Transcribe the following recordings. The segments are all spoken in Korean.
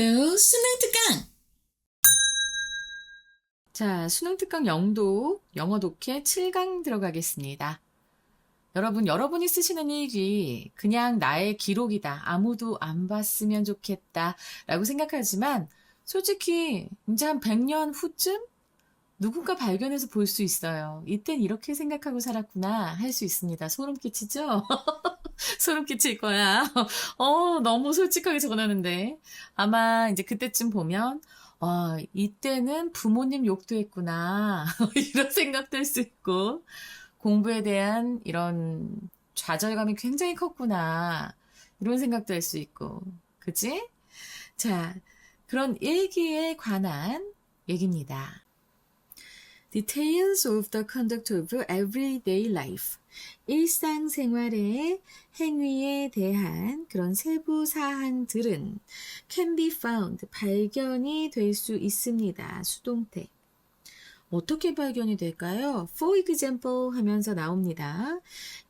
Hello, 수능 특강! 자, 수능 특강 영도 영어 독해 7강 들어가겠습니다. 여러분이 쓰시는 일기 그냥 나의 기록이다. 아무도 안 봤으면 좋겠다. 라고 생각하지만 솔직히 이제 한 100년 후쯤 누군가 발견해서 볼 수 있어요. 이땐 이렇게 생각하고 살았구나 할 수 있습니다. 소름 끼치죠? 소름 끼칠 거야. 너무 솔직하게 적어놨는데. 아마 이제 그때쯤 보면, 이때는 부모님 욕도 했구나. 이런 생각도 할 수 있고, 공부에 대한 이런 좌절감이 굉장히 컸구나. 이런 생각도 할 수 있고. 그치? 자, 그런 일기에 관한 얘기입니다. Details of the conduct of everyday life. 일상생활의 행위에 대한 그런 세부 사항들은 can be found, 발견이 될 수 있습니다. 수동태. 어떻게 발견이 될까요? For example 하면서 나옵니다.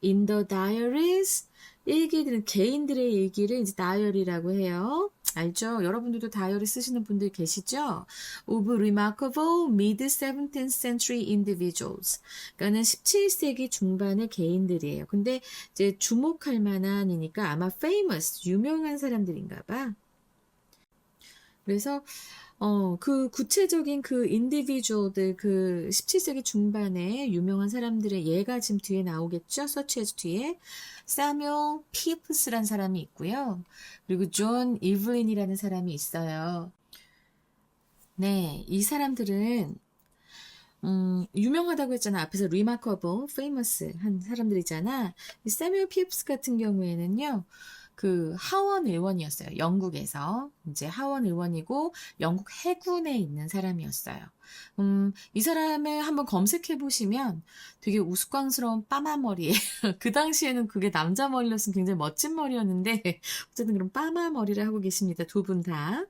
In the diaries, 일기들은 개인들의 일기를 이제 다이어리라고 해요. 알죠? 여러분들도 다이어리 쓰시는 분들 계시죠? Of remarkable mid-17th century individuals. 그러니까는 17세기 중반의 개인들이에요. 근데 이제 주목할 만한이니까 아마 famous, 유명한 사람들인가 봐. 그래서 그 구체적인 그 인디비주얼들, 그 17세기 중반에 유명한 사람들의 예가 지금 뒤에 나오겠죠? 서치해서 뒤에. 사뮤엘 피프스라는 사람이 있고요. 그리고 존 이블린이라는 사람이 있어요. 네, 이 사람들은 유명하다고 했잖아. 앞에서 remarkable, famous 한 사람들이잖아. 이 사뮤엘 피프스 같은 경우에는요. 그 하원 의원이었어요. 영국에서 이제 하원 의원이고 영국 해군에 있는 사람이었어요. 이 사람을 한번 검색해 보시면 되게 우스꽝스러운 빠마 머리에 그 당시에는 그게 남자 머리였으면 굉장히 멋진 머리였는데 어쨌든 그런 빠마 머리를 하고 계십니다. 두 분 다.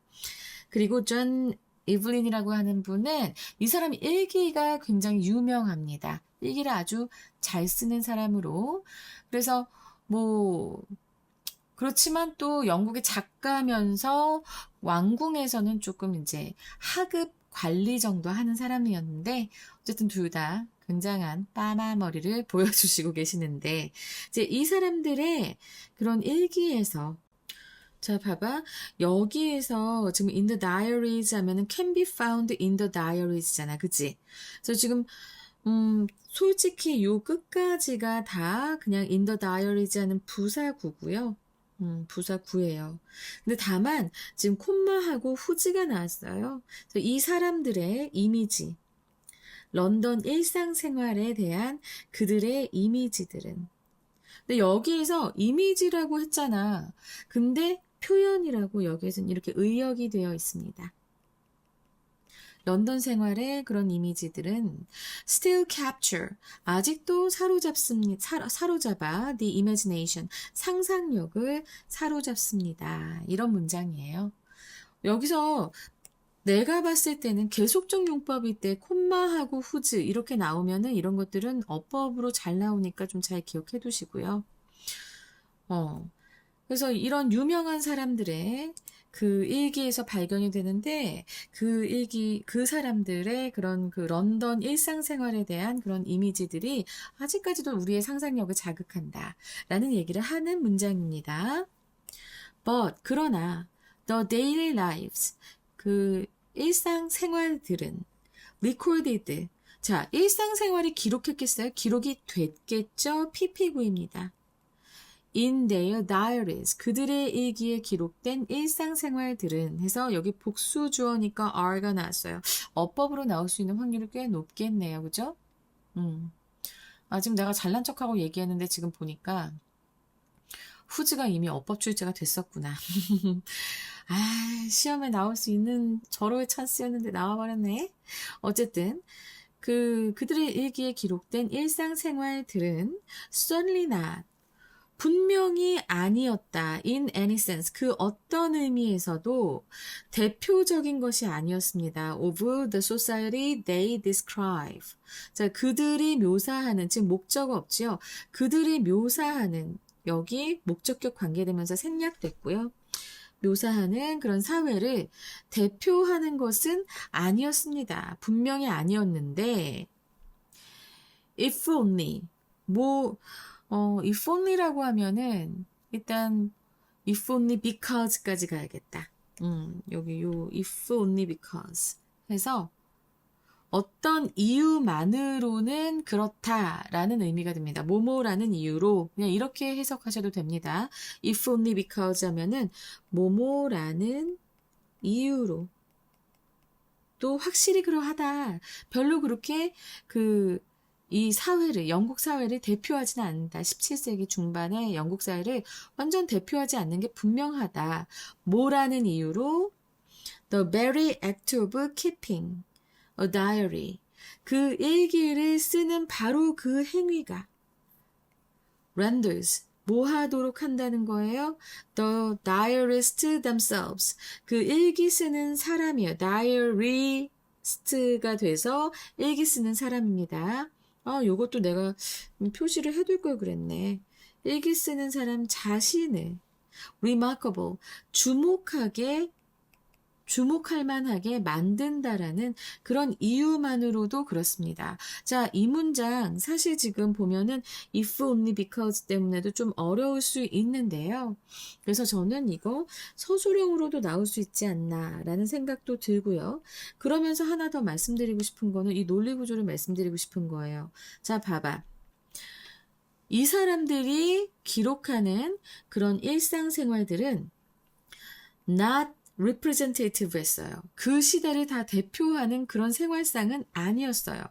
그리고 존 이블린이라고 하는 분은 이 사람 일기가 굉장히 유명합니다. 일기를 아주 잘 쓰는 사람으로. 그래서 뭐 그렇지만 또 영국의 작가면서 왕궁에서는 조금 이제 하급 관리 정도 하는 사람이었는데 어쨌든 둘 다 굉장한 빠마 머리를 보여주시고 계시는데 이제 이 사람들의 그런 일기에서 자, 봐봐. 여기에서 지금 in the diaries 하면은 can be found in the diaries잖아. 그치? 그래서 지금, 솔직히 요 끝까지가 다 그냥 in the diaries 하는 부사구고요. 부사구예요. 근데 다만 지금 콤마하고 후지가 나왔어요. 그래서 이 사람들의 이미지, 런던 일상생활에 대한 그들의 이미지들은 근데 여기에서 이미지라고 했잖아. 근데 표현이라고 여기에서는 이렇게 의역이 되어 있습니다. 런던 생활의 그런 이미지들은 still capture, 아직도 사로잡아 the imagination, 상상력을 사로잡습니다. 이런 문장이에요. 여기서 내가 봤을 때는 계속적 용법일 때 콤마하고 후즈 이렇게 나오면은 이런 것들은 어법으로 잘 나오니까 좀 잘 기억해 두시고요. 그래서 이런 유명한 사람들의 그 일기에서 발견이 되는데 그 일기, 그 사람들의 그런 그 런던 일상생활에 대한 그런 이미지들이 아직까지도 우리의 상상력을 자극한다. 라는 얘기를 하는 문장입니다. But, 그러나, the daily lives, 그 일상생활들은 recorded. 자, 일상생활이 기록했겠어요? 기록이 됐겠죠? PP구입니다. In their diaries, 그들의 일기에 기록된 일상생활들은 해서 여기 복수 주어니까 are가 나왔어요. 어법으로 나올 수 있는 확률이 꽤 높겠네요. 그죠? 지금 내가 잘난 척하고 얘기했는데 지금 보니까 후즈가 이미 어법 출제가 됐었구나. 시험에 나올 수 있는 절호의 찬스였는데 나와버렸네. 어쨌든 그들의 일기에 기록된 일상생활들은 certainly not, 분명히 아니었다. In any sense, 그 어떤 의미에서도 대표적인 것이 아니었습니다. Of the society they describe. 자, 그들이 묘사하는, 지금 목적어 없지요? 그들이 묘사하는, 여기 목적격 관계되면서 생략됐고요. 묘사하는 그런 사회를 대표하는 것은 아니었습니다. 분명히 아니었는데 if only if only라고 하면은 일단 if only because까지 가야겠다. 여기 요 if only because 해서 어떤 이유만으로는 그렇다라는 의미가 됩니다. 뭐뭐라는 이유로 그냥 이렇게 해석하셔도 됩니다. if only because 하면은 뭐뭐라는 이유로 또 확실히 그러하다. 별로 그렇게 이 사회를, 영국 사회를 대표하지는 않는다. 17세기 중반에 영국 사회를 완전 대표하지 않는 게 분명하다. 뭐라는 이유로 the very act of keeping a diary. 그 일기를 쓰는 바로 그 행위가 renders. 뭐 하도록 한다는 거예요? The diarist themselves. 그 일기 쓰는 사람이요. diarist가 돼서 일기 쓰는 사람입니다. 요것도 내가 표시를 해둘 걸 그랬네. 일기 쓰는 사람 자신을 remarkable, 주목할 만하게 만든다라는 그런 이유만으로도 그렇습니다. 자, 이 문장 사실 지금 보면은 if only because 때문에도 좀 어려울 수 있는데요. 그래서 저는 이거 서술형으로도 나올 수 있지 않나라는 생각도 들고요. 그러면서 하나 더 말씀드리고 싶은 거는 이 논리 구조를 말씀드리고 싶은 거예요. 자, 봐봐. 이 사람들이 기록하는 그런 일상생활들은 not representative 했어요. 그 시대를 다 대표하는 그런 생활상은 아니었어요.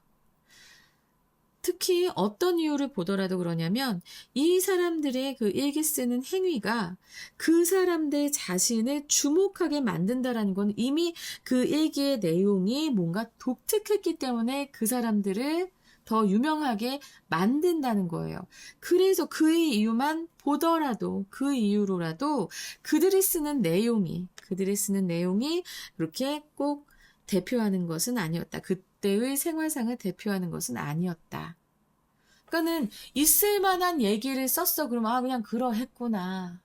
특히 어떤 이유를 보더라도 그러냐면 이 사람들의 그 일기 쓰는 행위가 그 사람들 자신을 주목하게 만든다라는 건 이미 그 일기의 내용이 뭔가 독특했기 때문에 그 사람들을 더 유명하게 만든다는 거예요. 그래서 그 이유만 보더라도 그 이유로라도 그들이 쓰는 내용이 그렇게 꼭 대표하는 것은 아니었다. 그때의 생활상을 대표하는 것은 아니었다. 그러니까는 있을 만한 얘기를 썼어. 그러면 그냥 그러했구나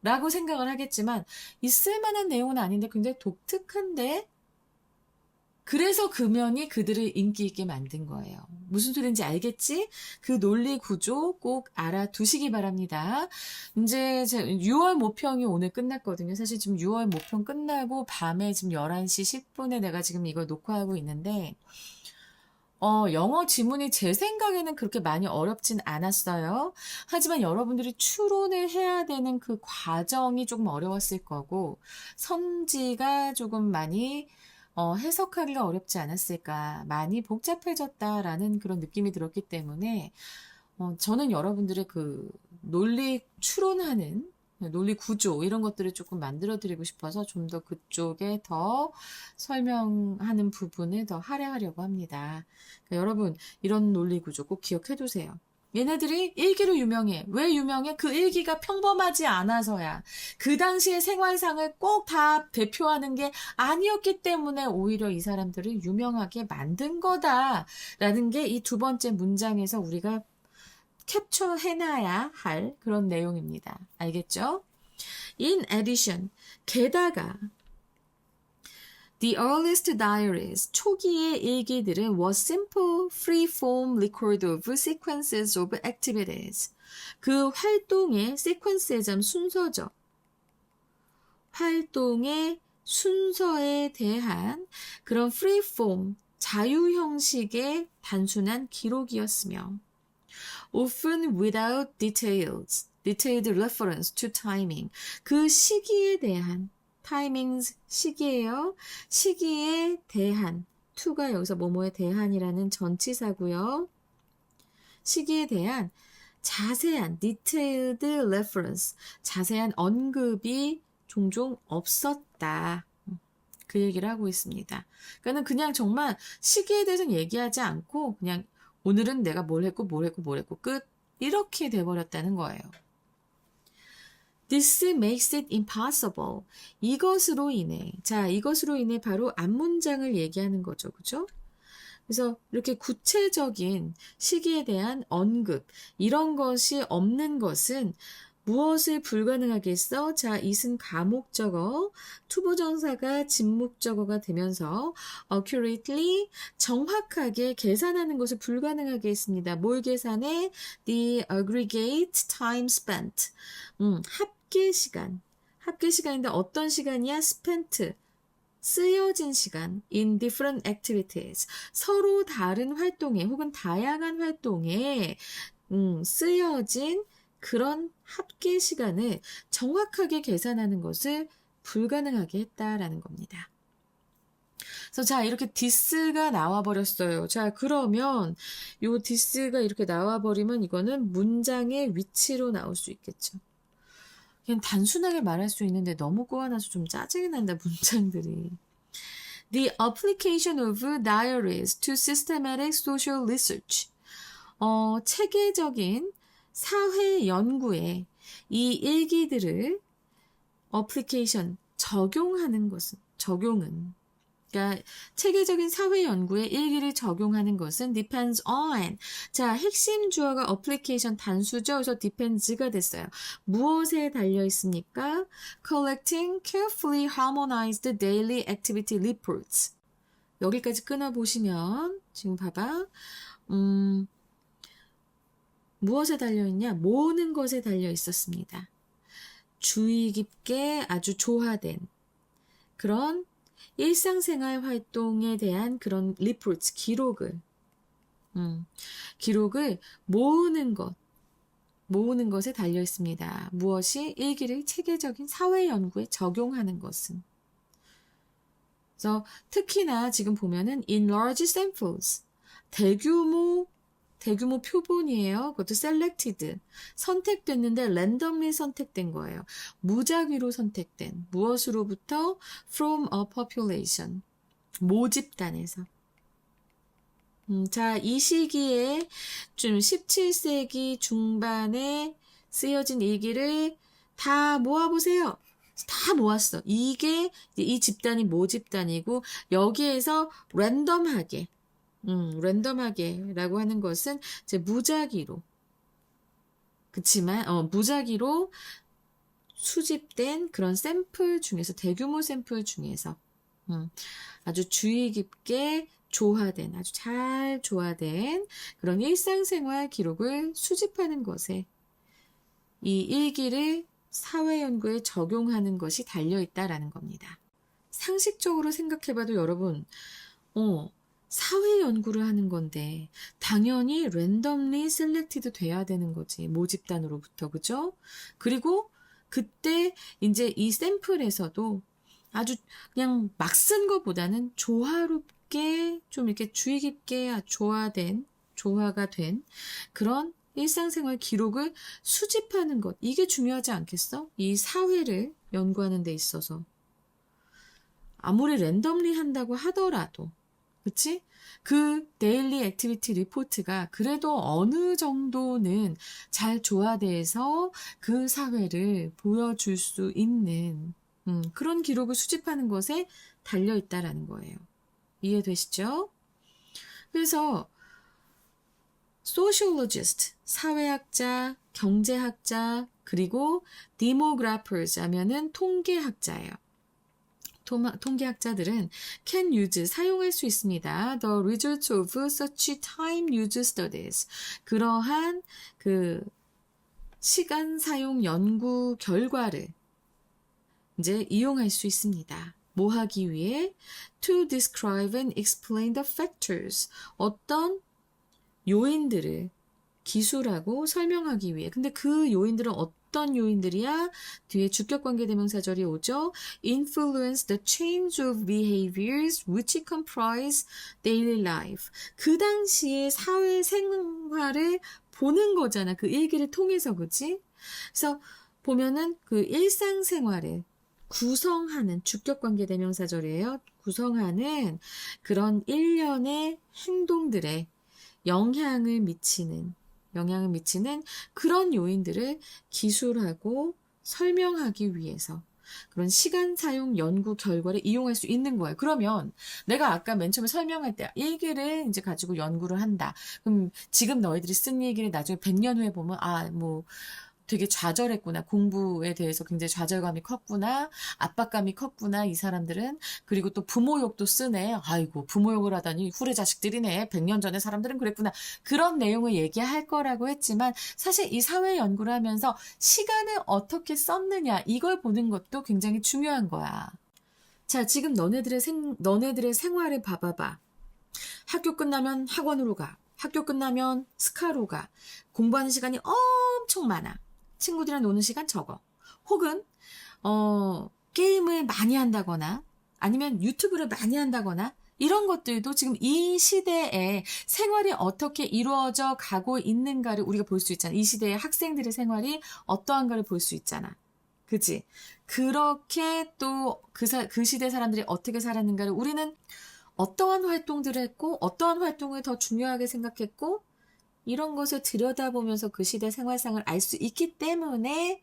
라고 생각을 하겠지만 있을 만한 내용은 아닌데 굉장히 독특한데 그래서 그 면이 그들을 인기 있게 만든 거예요. 무슨 소리인지 알겠지? 그 논리 구조 꼭 알아두시기 바랍니다. 이제 6월 모평이 오늘 끝났거든요. 사실 지금 6월 모평 끝나고 밤에 지금 11시 10분에 내가 지금 이걸 녹화하고 있는데 영어 지문이 제 생각에는 그렇게 많이 어렵진 않았어요. 하지만 여러분들이 추론을 해야 되는 그 과정이 조금 어려웠을 거고 선지가 조금 많이 해석하기가 어렵지 않았을까. 많이 복잡해졌다라는 그런 느낌이 들었기 때문에 저는 여러분들의 그 논리 추론하는 논리 구조 이런 것들을 조금 만들어 드리고 싶어서 좀 더 그쪽에 더 설명하는 부분을 더 할애하려고 합니다. 그러니까 여러분 이런 논리 구조 꼭 기억해 두세요. 얘네들이 일기로 유명해. 왜 유명해? 그 일기가 평범하지 않아서야. 그 당시의 생활상을 꼭 다 대표하는 게 아니었기 때문에 오히려 이 사람들을 유명하게 만든 거다라는 게 이 두 번째 문장에서 우리가 캡처해놔야 할 그런 내용입니다. 알겠죠? In addition, 게다가 The earliest diaries, 초기의 일기들은 was simple, free-form record of sequences of activities. 그 활동의 sequence의 순서죠. 활동의 순서에 대한 그런 free-form, 자유 형식의 단순한 기록이었으며 often without detailed reference to timing. 그 시기에 대한 타이밍 시기예요. 시기에 대한 to가 여기서 뭐뭐에 대한이라는 전치사고요. 시기에 대한 자세한 detailed reference, 자세한 언급이 종종 없었다. 그 얘기를 하고 있습니다. 그러니까 그냥 정말 시기에 대해서는 얘기하지 않고 그냥 오늘은 내가 뭘 했고 끝 이렇게 돼버렸다는 거예요. This makes it impossible. 이것으로 인해 바로 앞문장을 얘기하는 거죠. 그죠? 그래서 이렇게 구체적인 시기에 대한 언급 이런 것이 없는 것은 무엇을 불가능하게 했어? 자, it은 가목적어, 투부정사가 진목적어가 되면서 accurately, 정확하게 계산하는 것을 불가능하게 했습니다. 뭘 계산해? The aggregate time spent. 합계 시간. 합계 시간인데 어떤 시간이야? spent. 쓰여진 시간 in different activities. 서로 다른 활동에 혹은 다양한 활동에 쓰여진 그런 합계 시간을 정확하게 계산하는 것을 불가능하게 했다라는 겁니다. 그래서 자, 이렇게 this가 나와버렸어요. 자, 그러면 요 this가 이렇게 나와버리면 이거는 문장의 위치로 나올 수 있겠죠. 그냥 단순하게 말할 수 있는데 너무 꼬아놔서 좀 짜증이 난다, 문장들이. The application of diaries to systematic social research. 체계적인 사회 연구에 이 일기들을 application, 적용은 그러니까 체계적인 사회 연구에 일기를 적용하는 것은 depends on. 자, 핵심 주어가 application 단수죠. 그래서 depends가 됐어요. 무엇에 달려 있습니까? Collecting carefully harmonized daily activity reports. 여기까지 끊어보시면 지금 봐봐. 무엇에 달려있냐? 모으는 것에 달려 있었습니다. 주의 깊게 아주 조화된 그런 일상생활 활동에 대한 그런 리포트, 기록을 모으는 것에 달려 있습니다. 무엇이? 일기를 체계적인 사회 연구에 적용하는 것은. 그래서 특히나 지금 보면은 in large samples, 대규모 표본이에요. 그것도 selected, 선택됐는데 randomly 선택된 거예요. 무작위로 선택된, 무엇으로부터? from a population, 모집단에서. 자, 이 시기에 좀 17세기 중반에 쓰여진 일기를 다 모아보세요. 다 모았어. 이게 이 집단이 모집단이고 여기에서 랜덤하게라고 하는 것은 이제 무작위로. 그치만, 무작위로 수집된 그런 샘플 중에서, 대규모 샘플 중에서, 아주 주의 깊게 조화된, 아주 잘 조화된 그런 일상생활 기록을 수집하는 것에 이 일기를 사회 연구에 적용하는 것이 달려있다라는 겁니다. 상식적으로 생각해봐도 여러분, 사회 연구를 하는 건데 당연히 randomly selected 돼야 되는 거지. 모집단으로부터. 그죠? 그리고 그때 이제 이 샘플에서도 아주 그냥 막 쓴 것보다는 조화롭게 좀 이렇게 주의 깊게 조화가 된 그런 일상생활 기록을 수집하는 것. 이게 중요하지 않겠어? 이 사회를 연구하는 데 있어서. 아무리 랜덤리 한다고 하더라도 그치? 그 데일리 액티비티 리포트가 그래도 어느 정도는 잘 조화돼서 그 사회를 보여줄 수 있는 그런 기록을 수집하는 것에 달려있다라는 거예요. 이해되시죠? 그래서 sociologist, 사회학자, 경제학자, 그리고 demographers 하면은 통계학자예요. 통계학자들은 can use, 사용할 수 있습니다. The results of such time use studies. 그러한 그 시간 사용 연구 결과를 이제 이용할 수 있습니다. 뭐 하기 위해? To describe and explain the factors. 어떤 요인들을 기술하고 설명하기 위해. 근데 그 요인들은 어떤 요인들이야? 뒤에 주격관계대명사절이 오죠. Influence the change of behaviors which comprise daily life. 그 당시에 사회 생활을 보는 거잖아. 그 일기를 통해서, 그치? 그래서 보면은 그 일상생활을 구성하는 주격관계대명사절이에요. 구성하는 그런 일련의 행동들에 영향을 미치는 그런 요인들을 기술하고 설명하기 위해서 그런 시간 사용 연구 결과를 이용할 수 있는 거예요. 그러면 내가 아까 맨 처음에 설명할 때 일기를 이제 가지고 연구를 한다. 그럼 지금 너희들이 쓴 일기를 나중에 100년 후에 보면 되게 좌절했구나. 공부에 대해서 굉장히 좌절감이 컸구나. 압박감이 컸구나. 이 사람들은. 그리고 또 부모 욕도 쓰네. 아이고, 부모 욕을 하다니 후레 자식들이네. 100년 전에 사람들은 그랬구나. 그런 내용을 얘기할 거라고 했지만 사실 이 사회 연구를 하면서 시간을 어떻게 썼느냐 이걸 보는 것도 굉장히 중요한 거야. 자, 지금 너네들의 생활을 봐봐봐. 학교 끝나면 학원으로 가. 학교 끝나면 스카로 가. 공부하는 시간이 엄청 많아. 친구들이랑 노는 시간 적어. 혹은 게임을 많이 한다거나 아니면 유튜브를 많이 한다거나 이런 것들도 지금 이 시대에 생활이 어떻게 이루어져 가고 있는가를 우리가 볼 수 있잖아. 이 시대의 학생들의 생활이 어떠한가를 볼 수 있잖아. 그치? 그렇게 또 그 시대 사람들이 어떻게 살았는가를 우리는 어떠한 활동들을 했고 어떠한 활동을 더 중요하게 생각했고 이런 것을 들여다보면서 그 시대 생활상을 알 수 있기 때문에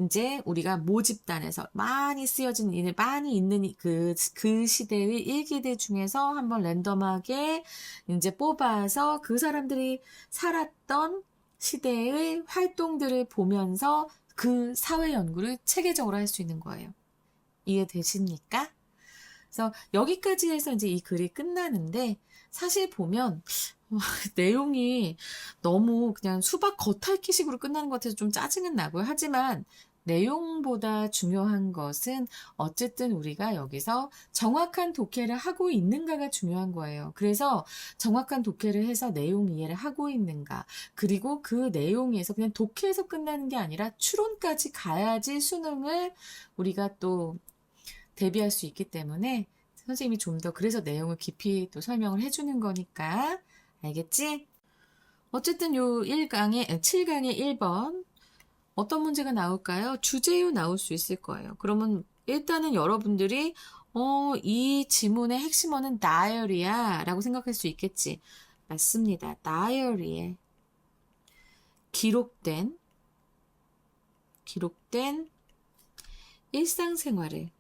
이제 우리가 모집단에서 많이 쓰여진 많이 있는 그 시대의 일기들 중에서 한번 랜덤하게 이제 뽑아서 그 사람들이 살았던 시대의 활동들을 보면서 그 사회 연구를 체계적으로 할 수 있는 거예요. 이해되십니까? 그래서 여기까지 해서 이제 이 글이 끝나는데 사실 보면 내용이 너무 그냥 수박 겉핥기식으로 끝나는 것 같아서 좀 짜증은 나고요. 하지만 내용보다 중요한 것은 어쨌든 우리가 여기서 정확한 독해를 하고 있는가가 중요한 거예요. 그래서 정확한 독해를 해서 내용 이해를 하고 있는가. 그리고 그 내용에서 그냥 독해에서 끝나는 게 아니라 추론까지 가야지 수능을 우리가 또 대비할 수 있기 때문에 선생님이 좀 더 그래서 내용을 깊이 또 설명을 해주는 거니까 알겠지? 어쨌든 요 7강의 1번 어떤 문제가 나올까요? 주제요 나올 수 있을 거예요. 그러면 일단은 여러분들이 이 지문의 핵심어는 다이어리야 라고 생각할 수 있겠지. 맞습니다. 다이어리에 기록된 일상생활을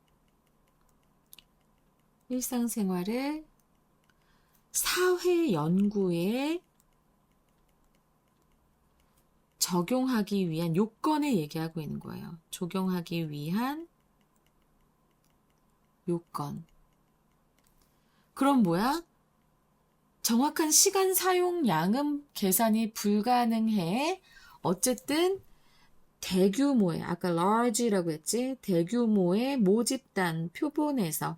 사회 연구에 적용하기 위한 요건을 얘기하고 있는 거예요. 적용하기 위한 요건. 그럼 뭐야? 정확한 시간 사용량은 계산이 불가능해. 어쨌든 대규모의, 아까 large라고 했지? 대규모의 모집단 표본에서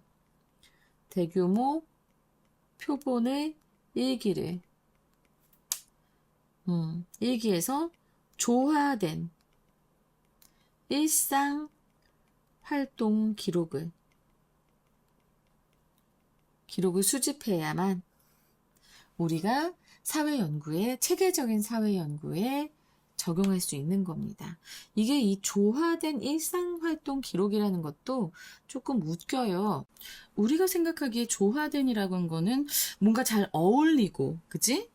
대규모 표본의 일기에서 조화된 일상 활동 기록을 수집해야만 우리가 체계적인 사회 연구에 적용할 수 있는 겁니다. 이게 이 조화된 일상활동 기록이라는 것도 조금 웃겨요. 우리가 생각하기에 조화된이라고 한 거는 뭔가 잘 어울리고, 그치?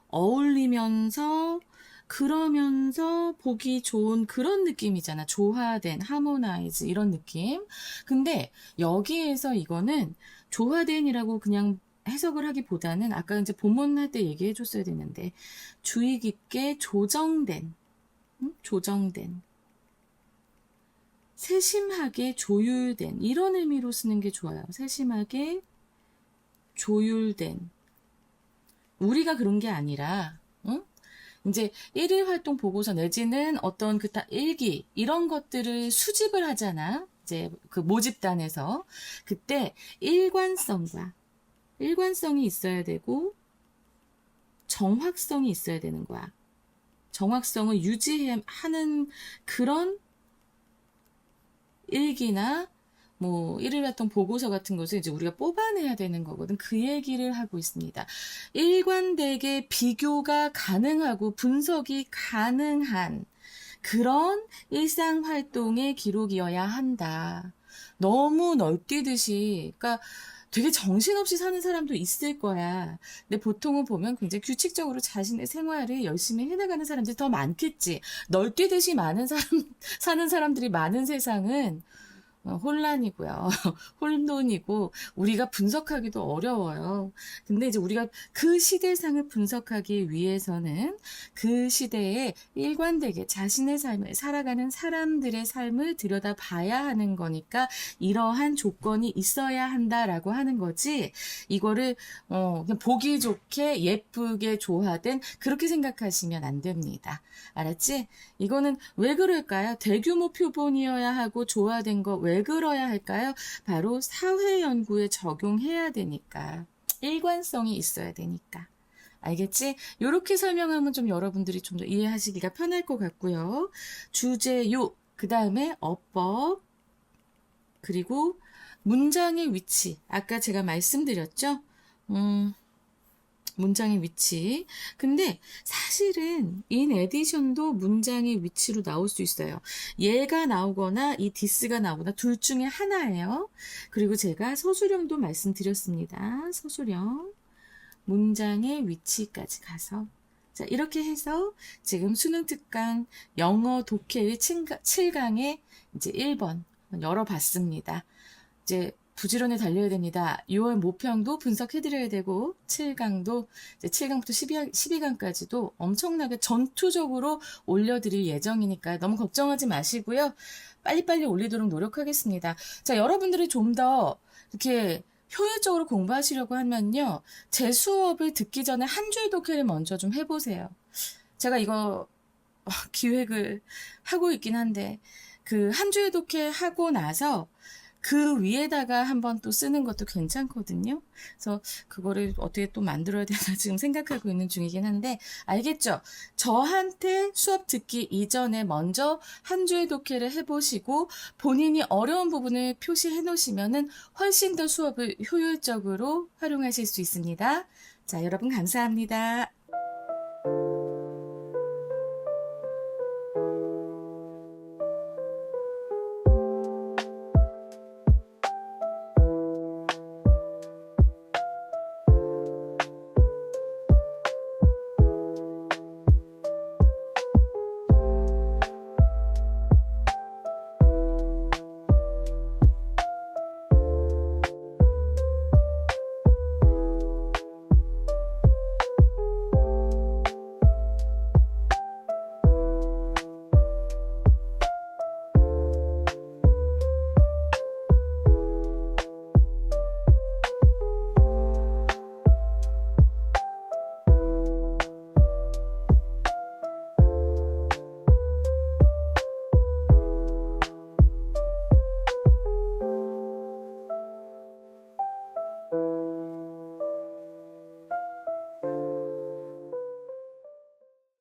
어울리면서 그러면서 보기 좋은 그런 느낌이잖아. 조화된, 하모나이즈 이런 느낌. 근데 여기에서 이거는 조화된이라고 그냥 해석을 하기보다는 아까 이제 본문 할 때 얘기해 줬어야 되는데 주의 깊게 조정된 세심하게 조율된 이런 의미로 쓰는 게 좋아요. 세심하게 조율된 우리가 그런 게 아니라 이제 일일 활동 보고서 내지는 어떤 일기 이런 것들을 수집을 하잖아. 이제 그 모집단에서 그때 일관성이 있어야 되고 정확성이 있어야 되는 거야. 정확성을 유지하는 그런 일기나 뭐 일일 활동 보고서 같은 것을 이제 우리가 뽑아내야 되는 거거든. 그 얘기를 하고 있습니다. 일관되게 비교가 가능하고 분석이 가능한 그런 일상 활동의 기록이어야 한다. 너무 널뛰듯이, 그러니까 되게 정신없이 사는 사람도 있을 거야. 근데 보통은 보면 굉장히 규칙적으로 자신의 생활을 열심히 해나가는 사람들이 더 많겠지. 널뛰듯이 사는 사람들이 많은 세상은 혼란이고요. 혼돈이고 우리가 분석하기도 어려워요. 근데 이제 우리가 그 시대상을 분석하기 위해서는 그 시대에 일관되게 자신의 삶을 살아가는 사람들의 삶을 들여다봐야 하는 거니까 이러한 조건이 있어야 한다라고 하는 거지. 이거를 그냥 보기 좋게 예쁘게 조화된 그렇게 생각하시면 안 됩니다. 알았지? 이거는 왜 그럴까요? 대규모 표본이어야 하고 조화된 거 왜 그러야 할까요? 바로 사회 연구에 적용해야 되니까. 일관성이 있어야 되니까. 알겠지? 이렇게 설명하면 좀 여러분들이 좀 더 이해하시기가 편할 것 같고요. 주제요, 그 다음에 어법, 그리고 문장의 위치. 아까 제가 말씀드렸죠? 문장의 위치. 근데 사실은 인 에디션도 문장의 위치로 나올 수 있어요. 얘가 나오거나 이 디스가 나오거나 둘 중에 하나예요. 그리고 제가 서술형도 말씀드렸습니다. 서술형. 문장의 위치까지 가서. 자, 이렇게 해서 지금 수능 특강 영어 독해의 7강의 이제 1번 열어봤습니다. 이제 부지런히 달려야 됩니다. 6월 모평도 분석해드려야 되고 7강도 이제 7강부터 12강까지도 엄청나게 전투적으로 올려드릴 예정이니까 너무 걱정하지 마시고요. 빨리빨리 올리도록 노력하겠습니다. 자, 여러분들이 좀 더 이렇게 효율적으로 공부하시려고 하면요. 제 수업을 듣기 전에 한 줄 독해를 먼저 좀 해보세요. 제가 이거 기획을 하고 있긴 한데 그 한 줄 독해 하고 나서 그 위에다가 한번 또 쓰는 것도 괜찮거든요. 그래서 그거를 어떻게 또 만들어야 되나 지금 생각하고 있는 중이긴 한데 알겠죠? 저한테 수업 듣기 이전에 먼저 한 줄 독해를 해보시고 본인이 어려운 부분을 표시해 놓으시면은 훨씬 더 수업을 효율적으로 활용하실 수 있습니다. 자, 여러분 감사합니다.